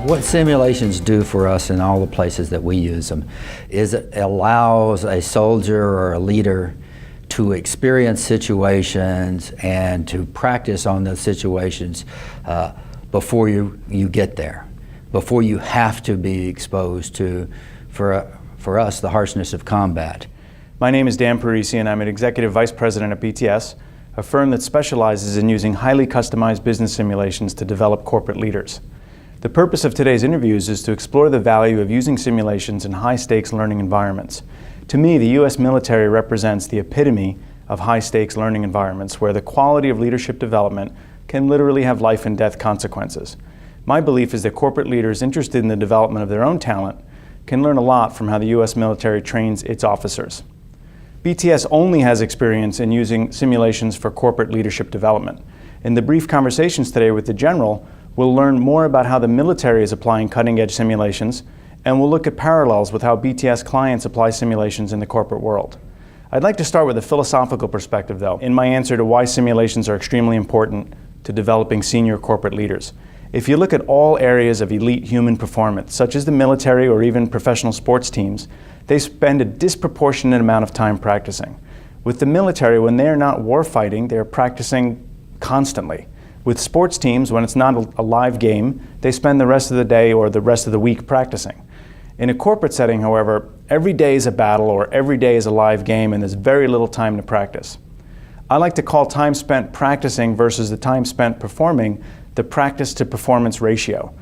What simulations do for us in all the places that we use them is it allows a soldier or a leader to experience situations and to practice on those situations before you get there, before you have to be exposed to, for us, the harshness of combat. My name is Dan Parisi and I'm an Executive Vice President at BTS, a firm that specializes in using highly customized business simulations to develop corporate leaders. The purpose of today's interviews is to explore the value of using simulations in high-stakes learning environments. To me, the U.S. military represents the epitome of high-stakes learning environments where the quality of leadership development can literally have life and death consequences. My belief is that corporate leaders interested in the development of their own talent can learn a lot from how the U.S. military trains its officers. BTS only has experience in using simulations for corporate leadership development. In the brief conversations today with the General, we'll learn more about how the military is applying cutting-edge simulations, and we'll look at parallels with how BTS clients apply simulations in the corporate world. I'd like to start with a philosophical perspective, though, in my answer to why simulations are extremely important to developing senior corporate leaders. If you look at all areas of elite human performance, such as the military or even professional sports teams, they spend a disproportionate amount of time practicing. With the military, when they're not warfighting, they're practicing constantly. With sports teams, when it's not a live game, they spend the rest of the day or the rest of the week practicing. In a corporate setting, however, every day is a battle or every day is a live game and there's very little time to practice. I like to call time spent practicing versus the time spent performing the practice to performance ratio.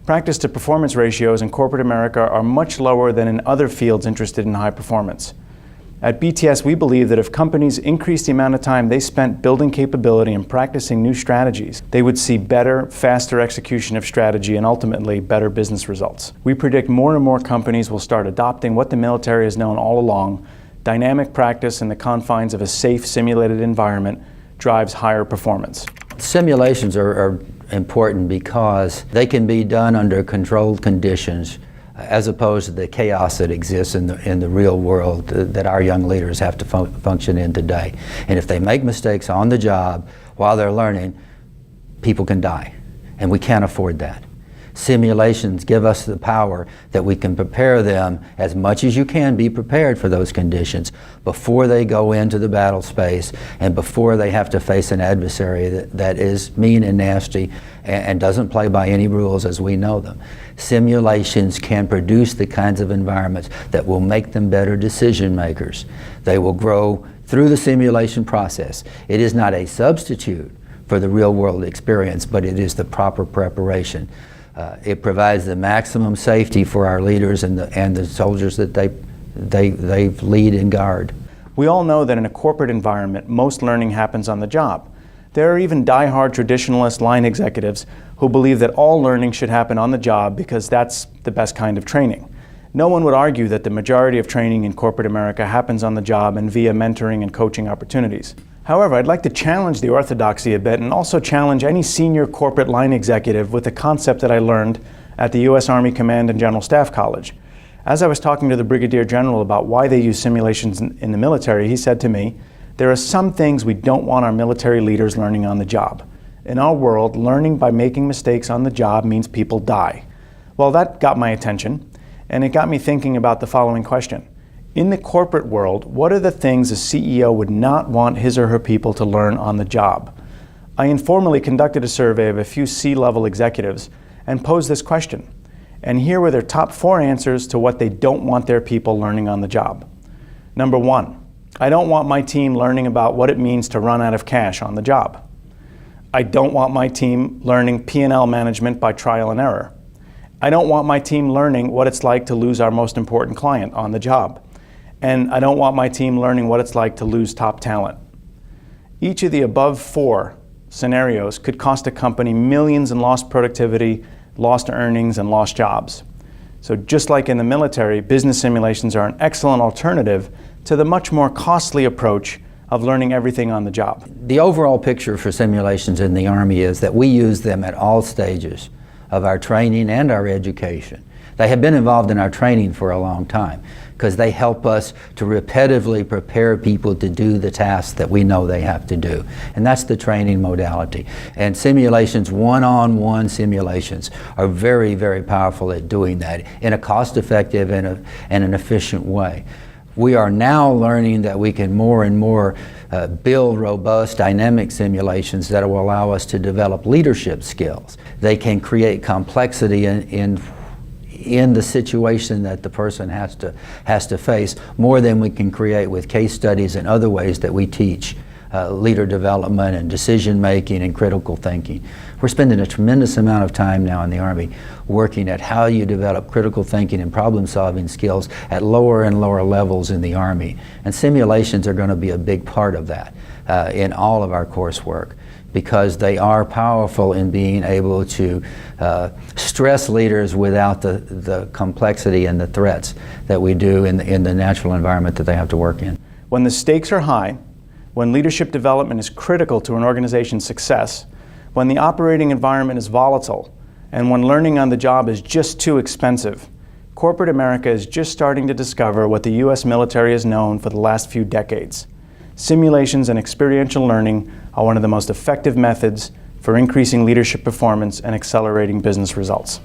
Practice to performance ratios in corporate America are much lower than in other fields interested in high performance. At BTS, we believe that if companies increase the amount of time they spent building capability and practicing new strategies, they would see better, faster execution of strategy and ultimately better business results. We predict more and more companies will start adopting what the military has known all along: dynamic practice in the confines of a safe, simulated environment drives higher performance. Simulations are important because they can be done under controlled conditions as opposed to the chaos that exists in the real world that our young leaders have to function in today. And if they make mistakes on the job while they're learning, people can die, and we can't afford that. Simulations give us the power that we can prepare them as much as you can be prepared for those conditions before they go into the battle space and before they have to face an adversary that is mean and nasty and doesn't play by any rules as we know them. Simulations can produce the kinds of environments that will make them better decision makers. They will grow through the simulation process. It is not a substitute for the real world experience, but it is the proper preparation. It provides the maximum safety for our leaders and the soldiers that they lead and guard. We all know that in a corporate environment, most learning happens on the job. There are even die-hard traditionalist line executives who believe that all learning should happen on the job because that's the best kind of training. No one would argue that the majority of training in corporate America happens on the job and via mentoring and coaching opportunities. However, I'd like to challenge the orthodoxy a bit and also challenge any senior corporate line executive with a concept that I learned at the U.S. Army Command and General Staff College. As I was talking to the Brigadier General about why they use simulations in the military, he said to me, "There are some things we don't want our military leaders learning on the job. In our world, learning by making mistakes on the job means people die." Well, that got my attention, and it got me thinking about the following question. In the corporate world, what are the things a CEO would not want his or her people to learn on the job? I informally conducted a survey of a few C-level executives and posed this question. And here were their top 4 answers to what they don't want their people learning on the job. Number 1, I don't want my team learning about what it means to run out of cash on the job. I don't want my team learning P&L management by trial and error. I don't want my team learning what it's like to lose our most important client on the job. And I don't want my team learning what it's like to lose top talent. Each of the above 4 scenarios could cost a company millions in lost productivity, lost earnings, and lost jobs. So just like in the military, business simulations are an excellent alternative to the much more costly approach of learning everything on the job. The overall picture for simulations in the Army is that we use them at all stages of our training and our education. They have been involved in our training for a long time because they help us to repetitively prepare people to do the tasks that we know they have to do. And that's the training modality. And simulations, one-on-one simulations, are very, very powerful at doing that in a cost-effective and an efficient way. We are now learning that we can more and more build robust dynamic simulations that will allow us to develop leadership skills. They can create complexity in the situation that the person has to face more than we can create with case studies and other ways that we teach leader development and decision making and critical thinking. We're spending a tremendous amount of time now in the Army working at how you develop critical thinking and problem solving skills at lower and lower levels in the Army. And simulations are going to be a big part of that in all of our coursework, because they are powerful in being able to stress leaders without the complexity and the threats that we do in the natural environment that they have to work in. When the stakes are high, when leadership development is critical to an organization's success, when the operating environment is volatile, and when learning on the job is just too expensive, corporate America is just starting to discover what the U.S. military has known for the last few decades. Simulations and experiential learning are one of the most effective methods for increasing leadership performance and accelerating business results.